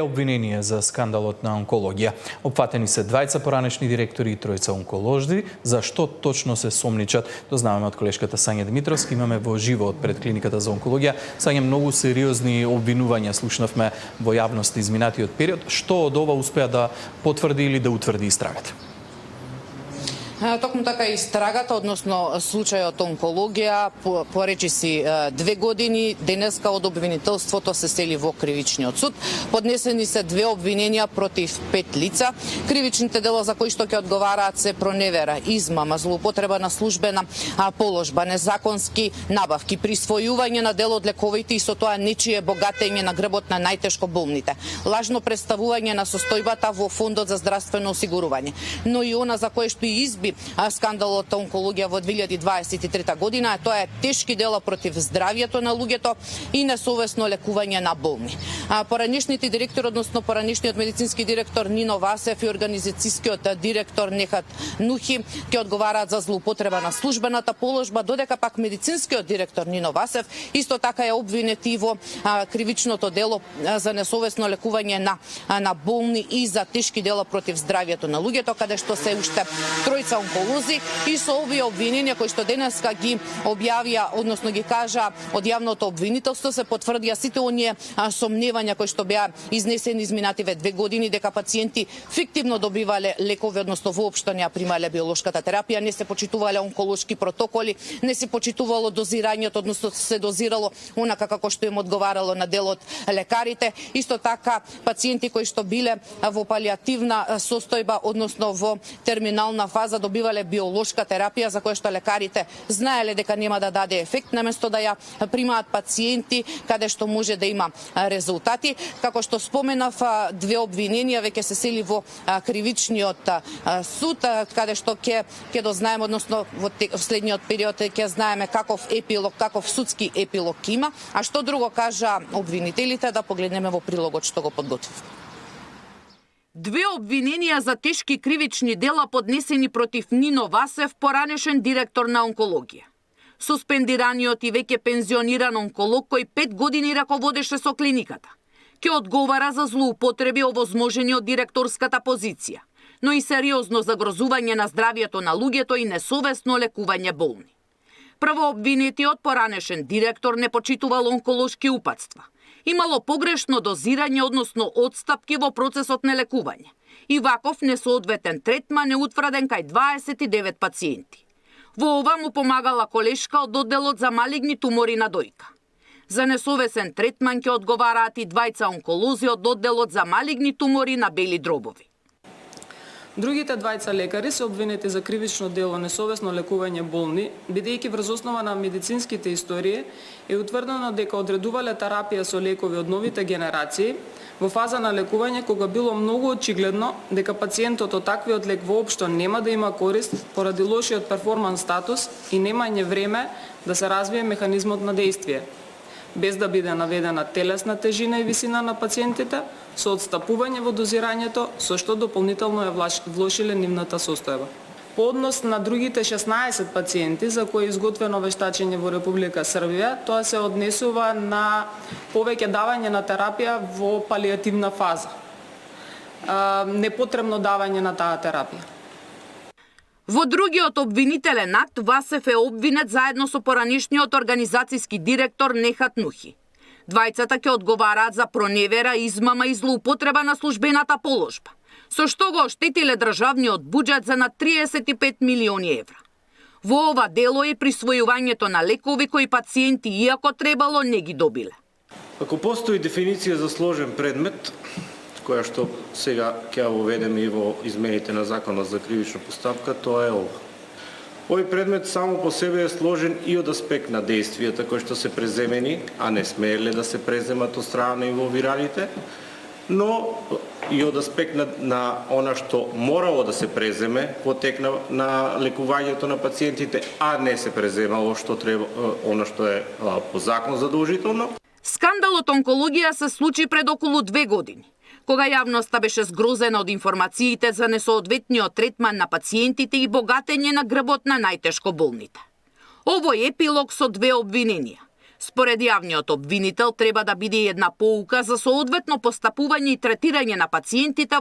Обвинение за скандалот на онкологија. Опфатени се двајца поранешни директори и тројца онколози. За што точно се сомничат? Дознаваме од колешката Сања Димитровски. Имаме во живо од пред клиниката за онкологија. Сања, многу сериозни обвинувања слушнавме во јавност изминатиот период. Што од ова успеа да потврди или да утврди истрагата? Токму така истрагата, односно случајот онкологија, поречи си 2 години, денеска од обвинителството се сели во кривичниот суд. Поднесени се 2 обвиненија против 5 лица. Кривичните дела за кои што ќе одговараат се проневера, измама, злоупотреба на службена положба, незаконски набавки, присвојување на дел од лековите и со тоа нечие богатење на грбот на најтешко болните, лажно представување на состојбата во Фондот за здравствено осигурување, но и она за кое што и изби скандалот онкологија во 2023 година, тоа е тешки дела против здравјето на луѓето и несовесно лекување на болни. Поранешните директори, односно поранешниот медицински директор Нино Васев и организацијскиот директор Нехат Нухи ќе одговараат за злоупотреба на службената положба, додека пак медицинскиот директор Нино Васев исто така е обвинет и во кривичното дело за несовесно лекување на болни и за тешки дела против здравјето на луѓето, каде што се уште тројца онколози, и со овие обвиненија кои што денеска ги објавија, односно ги кажа од јавното обвинителство, се потврдија сите оние сомневања кои што беа изнесени изминативе 2 години дека пациенти фиктивно добивале лекови, односно воопшто не ја примале биолошката терапија, не се почитувале онколошки протоколи, не се почитувало дозирањето, односно се дозирало онака како што им одговарало на делот лекарите. Исто така пациенти кои што биле во палиативна состојба, односно во терминална фаза, добивале биолошка терапија за која што лекарите знаеле дека нема да даде ефект, наместо да ја примаат пациенти каде што може да има резултати. Како што споменав, 2 обвиненија веќе се сели во кривичниот суд, каде што ќе дознаеме, односно во следниот период ќе знаеме каков епилог, каков судски епилог има, а што друго кажа обвинителите да погледнеме во прилогот што го подготвив. 2 обвиненија за тешки кривични дела поднесени против Нино Васев, поранешен директор на онкологија. Суспендираниот и веќе пензиониран онколог кој 5 години раководеше со клиниката ќе одговара за злоупотреби овозможени од директорската позиција, но и сериозно загрозување на здравјето на луѓето и несовесно лекување болни. Првообвинетиот поранешен директор не почитувал онколошки упатства. Имало погрешно дозирање, односно одстапки во процесот на лекување и ваков несоодветен третман е утврден кај 29 пациенти. Во ова му помагала колешка од одделот за малигни тумори на дојка. За несовесен третман ќе одговараат и двајца онколози од одделот за малигни тумори на бели дробови. Другите двајца лекари се обвинети за кривично дело несовесно лекување болни, бидејќи врз основа на медицинските истории е утврдено дека одредувале терапија со лекови од новите генерации во фаза на лекување кога било многу очигледно дека пациентот од таквиот лек воопшто нема да има корист поради лошиот перформанс статус и немање време да се развие механизмот на дејствие, без да биде наведена телесна тежина и висина на пациентите, со одстапување во дозирањето, со што дополнително ја влошиле нивната состојба. По однос на другите 16 пациенти за кои е изготвено вештачење во Република Србија, тоа се однесува на повеќе давање на терапија во палиативна фаза. Непотребно давање на таа терапија. Во другиот обвинителен акт Васев е обвинет заедно со поранешниот организацијски директор Нехат Нухи. Двајцата ќе одговараат за проневера, измама и злоупотреба на службената положба, со што го оштетиле државниот буџет за над 35 милиони евра. Во ова дело е присвојувањето на лекови кои пациенти, иако требало, не ги добиле. Ако постои дефиниција за сложен предмет, која што сега ќе воведеме и во измените на законот за кривична постапка, тоа е ова. Овој предмет само по себе е сложен и од аспект на действијата кои што се преземени, а не смееле да се преземат од страна на инволвираните, но и од аспект на она што морало да се преземе во тек на лекувањето на пациентите, а не се преземало што треба, она што е по закон задолжително. Скандалот онкологија се случи пред околу 2 години, кога јавноста беше згрозена од информациите за несоодветниот третман на пациентите и богатење на грбот на најтешко болните. Овој епилог со 2 обвиненија. Според јавниот обвинител треба да биде една поука за соодветно постапување и третирање на пациентите